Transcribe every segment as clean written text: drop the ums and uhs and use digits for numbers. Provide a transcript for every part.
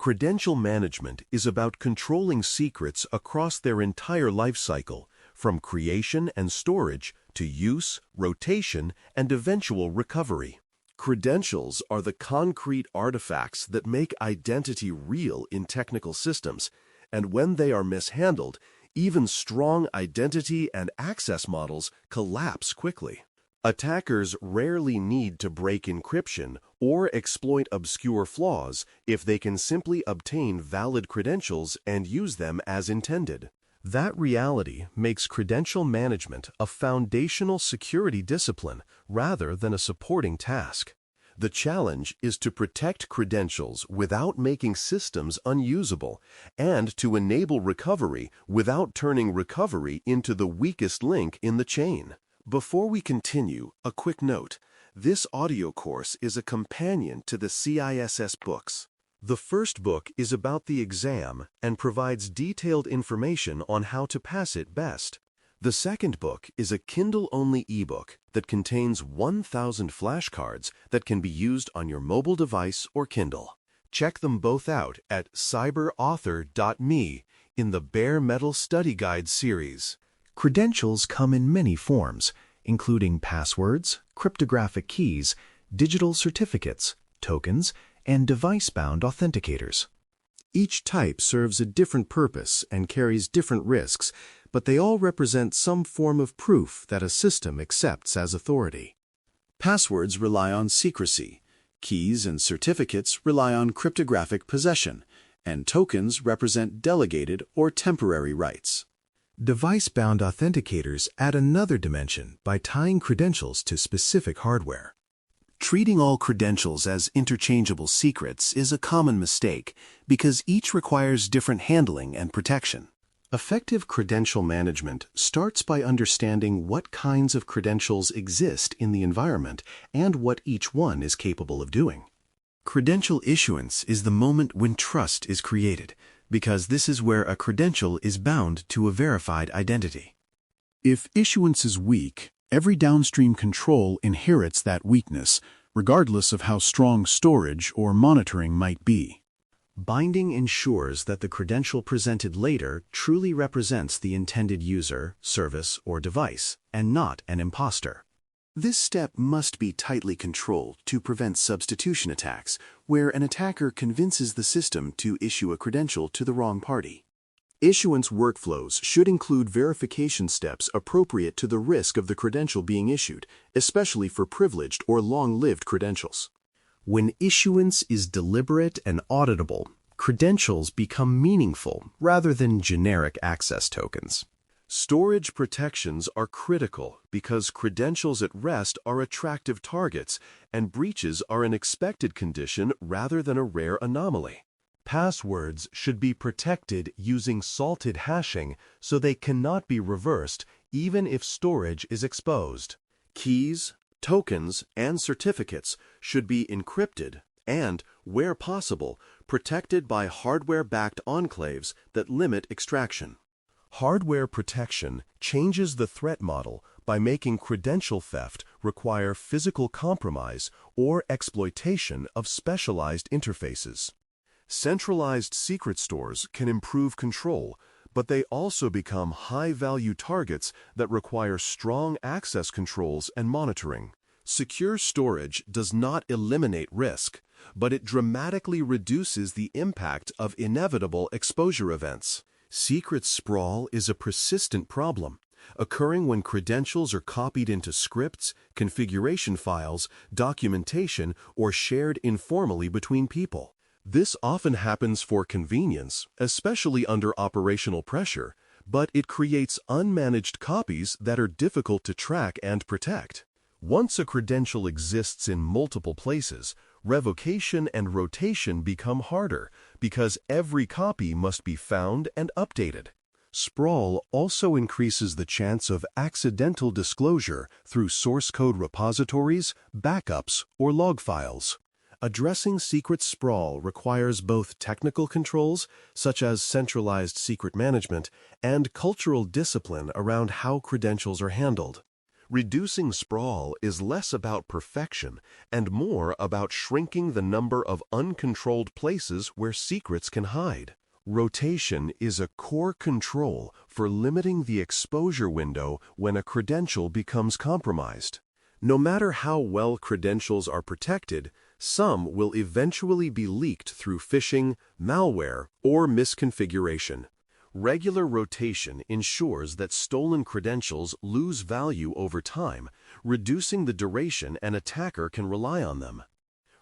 Credential management is about controlling secrets across their entire life cycle, from creation and storage to use, rotation, and eventual recovery. Credentials are the concrete artifacts that make identity real in technical systems, and when they are mishandled, even strong identity and access models collapse quickly. Attackers rarely need to break encryption or exploit obscure flaws if they can simply obtain valid credentials and use them as intended. That reality makes credential management a foundational security discipline rather than a supporting task. The challenge is to protect credentials without making systems unusable and to enable recovery without turning recovery into the weakest link in the chain. Before we continue, a quick note. This audio course is a companion to the CISS books. The first book is about the exam and provides detailed information on how to pass it best. The second book is a Kindle-only ebook that contains 1,000 flashcards that can be used on your mobile device or Kindle. Check them both out at cyberauthor.me in the Bare Metal Study Guide series. Credentials come in many forms, including passwords, cryptographic keys, digital certificates, tokens, and device-bound authenticators. Each type serves a different purpose and carries different risks, but they all represent some form of proof that a system accepts as authority. Passwords rely on secrecy, keys and certificates rely on cryptographic possession, and tokens represent delegated or temporary rights. Device-bound authenticators add another dimension by tying credentials to specific hardware. Treating all credentials as interchangeable secrets is a common mistake because each requires different handling and protection. Effective credential management starts by understanding what kinds of credentials exist in the environment and what each one is capable of doing. Credential issuance is the moment when trust is created, because this is where a credential is bound to a verified identity. If issuance is weak, every downstream control inherits that weakness, regardless of how strong storage or monitoring might be. Binding ensures that the credential presented later truly represents the intended user, service, or device, and not an imposter. This step must be tightly controlled to prevent substitution attacks, where an attacker convinces the system to issue a credential to the wrong party. Issuance workflows should include verification steps appropriate to the risk of the credential being issued, especially for privileged or long-lived credentials. When issuance is deliberate and auditable, credentials become meaningful rather than generic access tokens. Storage protections are critical because credentials at rest are attractive targets and breaches are an expected condition rather than a rare anomaly. Passwords should be protected using salted hashing so they cannot be reversed even if storage is exposed. Keys, tokens, and certificates should be encrypted and, where possible, protected by hardware-backed enclaves that limit extraction. Hardware protection changes the threat model by making credential theft require physical compromise or exploitation of specialized interfaces. Centralized secret stores can improve control, but they also become high-value targets that require strong access controls and monitoring. Secure storage does not eliminate risk, but it dramatically reduces the impact of inevitable exposure events. Secret sprawl is a persistent problem, occurring when credentials are copied into scripts, configuration files, documentation, or shared informally between people. This often happens for convenience, especially under operational pressure, but it creates unmanaged copies that are difficult to track and protect. Once a credential exists in multiple places, revocation and rotation become harder because every copy must be found and updated. Sprawl also increases the chance of accidental disclosure through source code repositories, backups, or log files. Addressing secret sprawl requires both technical controls, such as centralized secret management, and cultural discipline around how credentials are handled. Reducing sprawl is less about perfection and more about shrinking the number of uncontrolled places where secrets can hide. Rotation is a core control for limiting the exposure window when a credential becomes compromised. No matter how well credentials are protected, some will eventually be leaked through phishing, malware, or misconfiguration. Regular rotation ensures that stolen credentials lose value over time, reducing the duration an attacker can rely on them.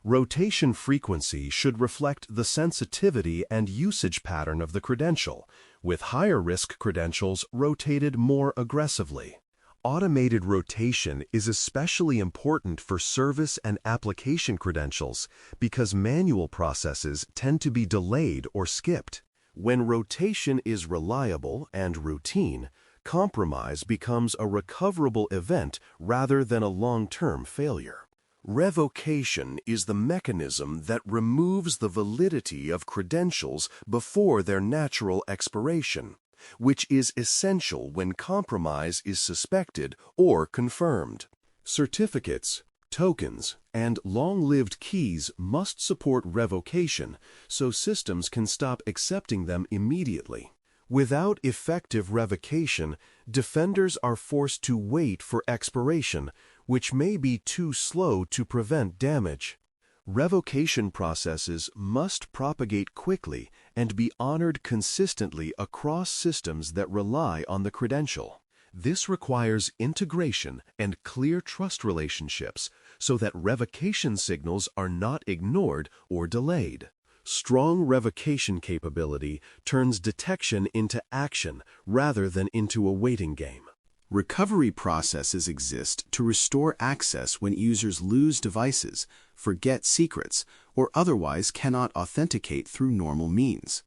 Rotation frequency should reflect the sensitivity and usage pattern of the credential, with higher-risk credentials rotated more aggressively. Automated rotation is especially important for service and application credentials because manual processes tend to be delayed or skipped. When rotation is reliable and routine, compromise becomes a recoverable event rather than a long-term failure. Revocation is the mechanism that removes the validity of credentials before their natural expiration, which is essential when compromise is suspected or confirmed. Certificates, tokens, and long-lived keys must support revocation so systems can stop accepting them immediately. Without effective revocation, defenders are forced to wait for expiration, which may be too slow to prevent damage. Revocation processes must propagate quickly and be honored consistently across systems that rely on the credential. This requires integration and clear trust relationships so that revocation signals are not ignored or delayed. Strong revocation capability turns detection into action rather than into a waiting game. Recovery processes exist to restore access when users lose devices, forget secrets, or otherwise cannot authenticate through normal means.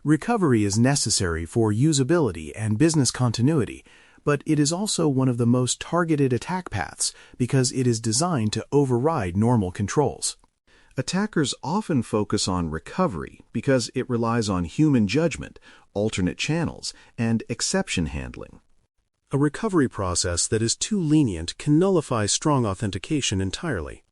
Recovery is necessary for usability and business continuity, but it is also one of the most targeted attack paths because it is designed to override normal controls. Attackers often focus on recovery because it relies on human judgment, alternate channels, and exception handling. A recovery process that is too lenient can nullify strong authentication entirely.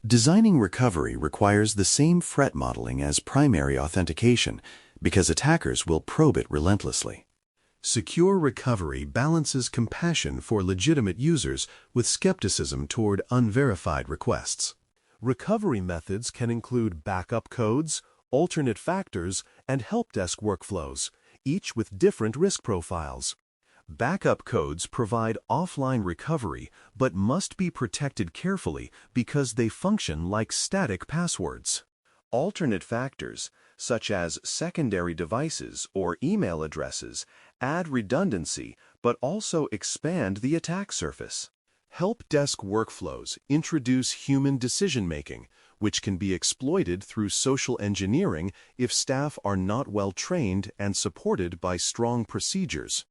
Designing recovery requires the same threat modeling as primary authentication because attackers will probe it relentlessly. Secure recovery balances compassion for legitimate users with skepticism toward unverified requests. Recovery methods can include backup codes, alternate factors, and help desk workflows, each with different risk profiles. Backup codes provide offline recovery but must be protected carefully because they function like static passwords. Alternate factors, such as secondary devices or email addresses, add redundancy but also expand the attack surface. Help desk workflows introduce human decision-making, which can be exploited through social engineering if staff are not well trained and supported by strong procedures.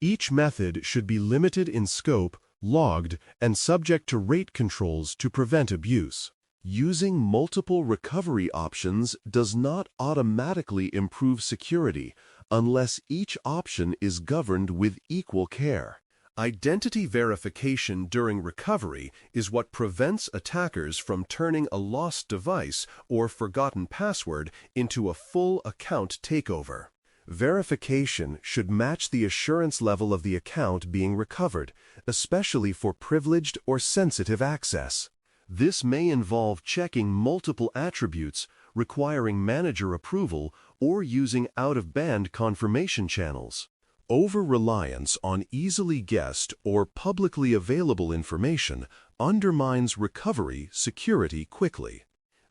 Each method should be limited in scope, logged, and subject to rate controls to prevent abuse. Using multiple recovery options does not automatically improve security unless each option is governed with equal care. Identity verification during recovery is what prevents attackers from turning a lost device or forgotten password into a full account takeover. Verification should match the assurance level of the account being recovered, especially for privileged or sensitive access. This may involve checking multiple attributes, requiring manager approval, or using out-of-band confirmation channels. Over-reliance on easily guessed or publicly available information undermines recovery security quickly.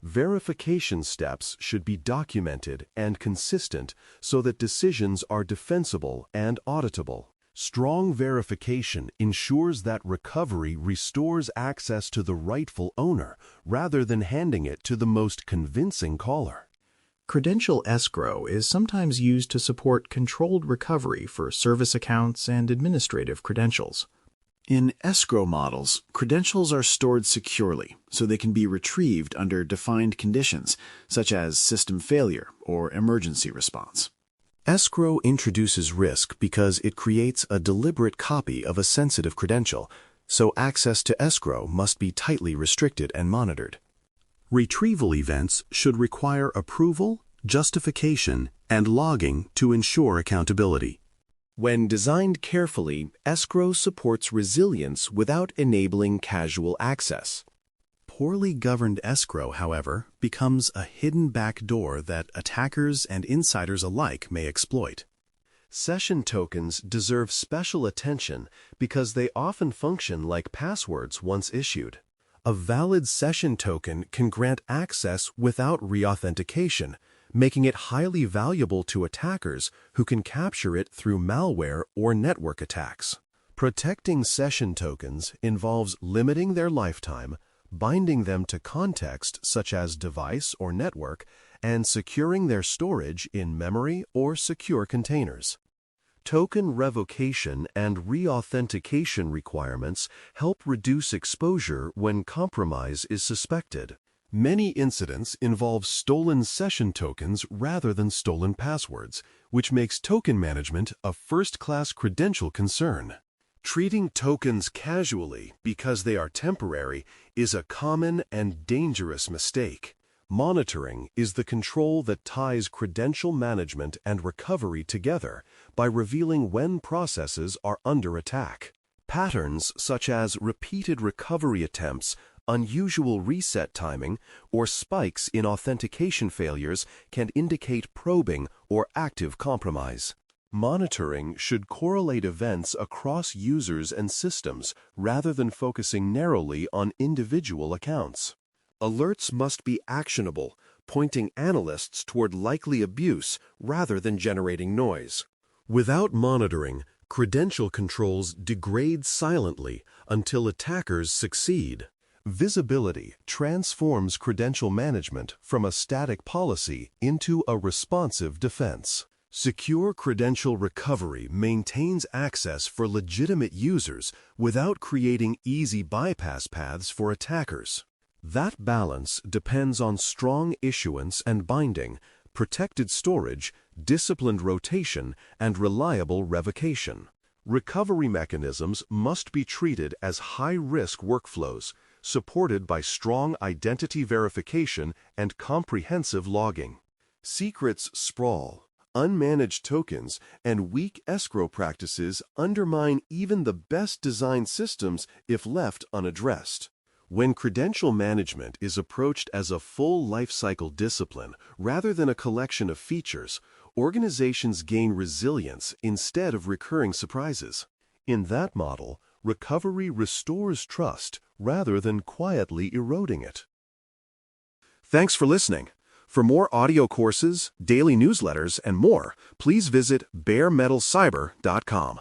Verification steps should be documented and consistent so that decisions are defensible and auditable. Strong verification ensures that recovery restores access to the rightful owner rather than handing it to the most convincing caller. Credential escrow is sometimes used to support controlled recovery for service accounts and administrative credentials. In escrow models, credentials are stored securely so they can be retrieved under defined conditions, such as system failure or emergency response. Escrow introduces risk because it creates a deliberate copy of a sensitive credential, so access to escrow must be tightly restricted and monitored. Retrieval events should require approval, justification, and logging to ensure accountability. When designed carefully, escrow supports resilience without enabling casual access. Poorly governed escrow, however, becomes a hidden backdoor that attackers and insiders alike may exploit. Session tokens deserve special attention because they often function like passwords once issued. A valid session token can grant access without reauthentication, making it highly valuable to attackers who can capture it through malware or network attacks. Protecting session tokens involves limiting their lifetime, binding them to context such as device or network, and securing their storage in memory or secure containers. Token revocation and reauthentication requirements help reduce exposure when compromise is suspected. Many incidents involve stolen session tokens rather than stolen passwords, which makes token management a first-class credential concern. Treating tokens casually because they are temporary is a common and dangerous mistake. Monitoring is the control that ties credential management and recovery together by revealing when processes are under attack. Patterns such as repeated recovery attempts, unusual reset timing, or spikes in authentication failures can indicate probing or active compromise. Monitoring should correlate events across users and systems rather than focusing narrowly on individual accounts. Alerts must be actionable, pointing analysts toward likely abuse rather than generating noise. Without monitoring, credential controls degrade silently until attackers succeed. Visibility transforms credential management from a static policy into a responsive defense. Secure credential recovery maintains access for legitimate users without creating easy bypass paths for attackers. That balance depends on strong issuance and binding, protected storage, disciplined rotation, and reliable revocation. Recovery mechanisms must be treated as high-risk workflows, supported by strong identity verification and comprehensive logging. Secrets sprawl. Unmanaged tokens and weak escrow practices undermine even the best designed systems if left unaddressed. When credential management is approached as a full lifecycle discipline rather than a collection of features, organizations gain resilience instead of recurring surprises. In that model, recovery restores trust rather than quietly eroding it. Thanks for listening. For more audio courses, daily newsletters, and more, please visit baremetalcyber.com.